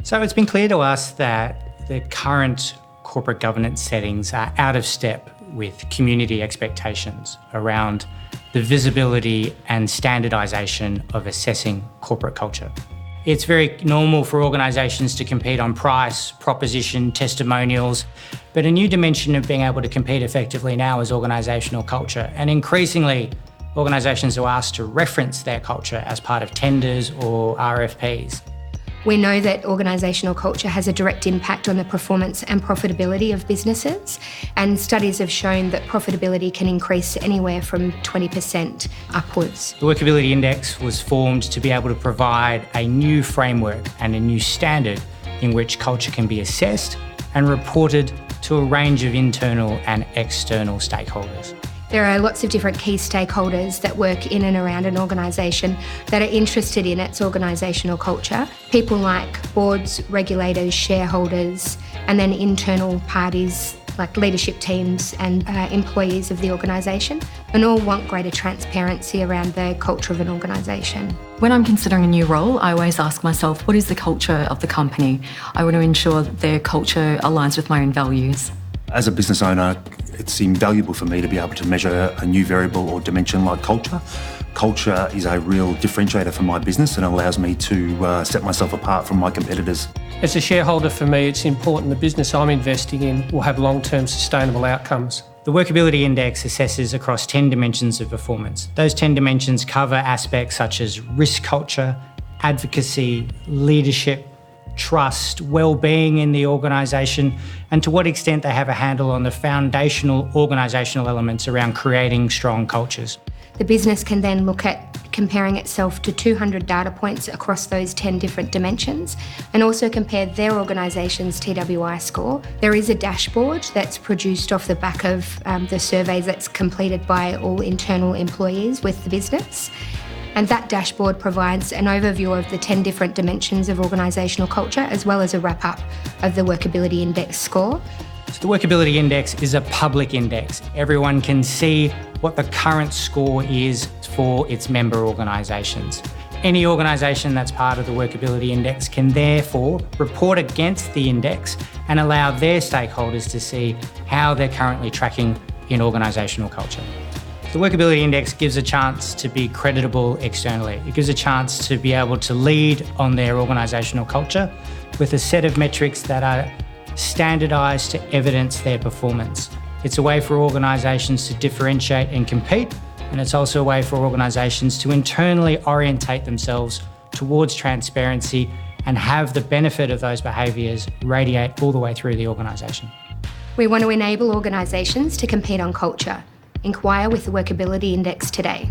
So it's been clear to us that the current corporate governance settings are out of step with community expectations around the visibility and standardisation of assessing corporate culture. It's very normal for organisations to compete on price, proposition, testimonials, but a new dimension of being able to compete effectively now is organisational culture. And increasingly, organisations are asked to reference their culture as part of tenders or RFPs. We know that organisational culture has a direct impact on the performance and profitability of businesses, and studies have shown that profitability can increase anywhere from 20% upwards. The Workability Index was formed to be able to provide a new framework and a new standard in which culture can be assessed and reported to a range of internal and external stakeholders. There are lots of different key stakeholders that work in and around an organisation that are interested in its organisational culture. People like boards, regulators, shareholders, and then internal parties like leadership teams and employees of the organisation, and all want greater transparency around the culture of an organisation. When I'm considering a new role, I always ask myself, what is the culture of the company? I want to ensure that their culture aligns with my own values. As a business owner, it's invaluable for me to be able to measure a new variable or dimension like culture. Culture is a real differentiator for my business and allows me to set myself apart from my competitors. As a shareholder, for me, it's important the business I'm investing in will have long-term sustainable outcomes. The Workability Index assesses across 10 dimensions of performance. Those 10 dimensions cover aspects such as risk culture, advocacy, leadership, trust, well-being in the organisation, and to what extent they have a handle on the foundational organisational elements around creating strong cultures. The business can then look at comparing itself to 200 data points across those 10 different dimensions and also compare their organisation's TWI score. There is a dashboard that's produced off the back of the surveys that's completed by all internal employees with the business. And that dashboard provides an overview of the 10 different dimensions of organisational culture, as well as a wrap-up of the Workability Index score. So the Workability Index is a public index. Everyone can see what the current score is for its member organisations. Any organisation that's part of the Workability Index can therefore report against the index and allow their stakeholders to see how they're currently tracking in organisational culture. The Workability Index gives a chance to be creditable externally. It gives a chance to be able to lead on their organisational culture with a set of metrics that are standardised to evidence their performance. It's a way for organisations to differentiate and compete, and it's also a way for organisations to internally orientate themselves towards transparency and have the benefit of those behaviours radiate all the way through the organisation. We want to enable organisations to compete on culture. Inquire with the Workability Index today.